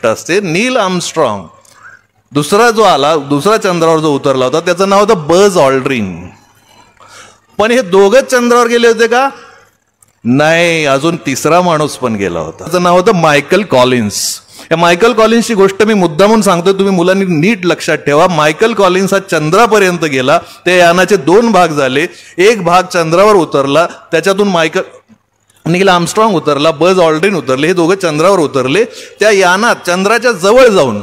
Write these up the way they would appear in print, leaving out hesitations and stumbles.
गोष्ट असते. नील आर्मस्ट्रॉंग दुसरा जो आला, दुसरा चंद्रावर जो उतरला होता त्याचं नाव होतं बज ऑल्ड्रिन. पण हे दोघंच चंद्रावर गेले होते का? नाही, अजून तिसरा माणूस पण गेला होता. त्याचं नाव होतं मायकल कॉलिन्स. या मायकल कॉलिन्सची गोष्ट मी मुद्दामून सांगतो, तुम्ही मुलांनी नीट लक्षात ठेवा. मायकल कॉलिन्स हा चंद्रापर्यंत गेला. ते यानाचे 2 भाग झाले. एक भाग चंद्रावर उतरला, त्याच्यातून नील आर्मस्ट्रॉंग उतरला, बज ऑल्ड्रिन उतरले. हे दोघं चंद्रावर उतरले. त्या यानात चंद्राच्या जवळ जाऊन,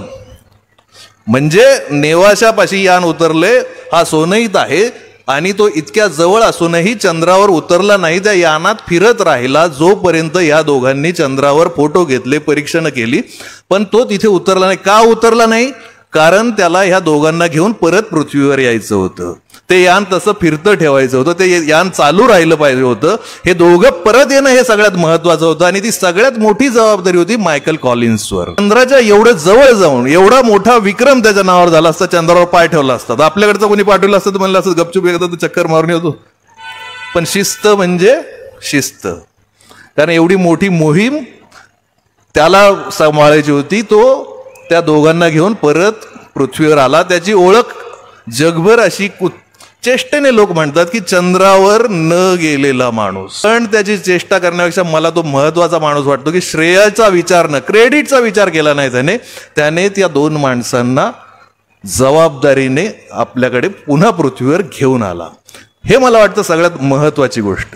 म्हणजे नेवाशापाशी यान उतरले, हा सोनईत आहे आणि तो इतक्या जवळ असूनही चंद्रावर उतरला नाही. त्या यानात फिरत राहिला जोपर्यंत या दोघांनी चंद्रावर फोटो घेतले, परीक्षण केली, पण तो तिथे उतरला नाही. का उतरला नाही? कारण त्याला ह्या दोघांना घेऊन परत पृथ्वीवर यायचं होतं. ते यान तसं फिरतं ठेवायचं होतं, ते यान चालू राहिलं पाहिजे होतं. हे दोघं परत येणं हे सगळ्यात महत्वाचं होतं आणि ती सगळ्यात मोठी जबाबदारी होती मायकल कॉलिन्सवर. चंद्राच्या एवढं जवळ जाऊन एवढा मोठा विक्रम त्याच्या नावावर झाला असता, चंद्रावर पाय ठेवला असता. तर आपल्याकडचं कोणी पाठवलं असतं तर म्हणलं असं गपचूप एकदा चक्कर मारून येतो. पण शिस्त म्हणजे शिस्त, कारण एवढी मोठी मोहीम त्याला सांभाळायची होती. तो त्या दोघांना घेऊन परत पृथ्वीवर आला. त्याची ओळख जगभर अशी चेष्टेने लोक म्हणतात की चंद्रावर न गेलेला माणूस. पण त्याची चेष्टा करण्यापेक्षा मला तो महत्वाचा माणूस वाटतो की श्रेयाचा विचार न, क्रेडिटचा विचार केला नाही त्याने त्या 2 माणसांना जबाबदारीने आपल्याकडे पुन्हा पृथ्वीवर घेऊन आला. हे मला वाटतं सगळ्यात महत्वाची गोष्ट.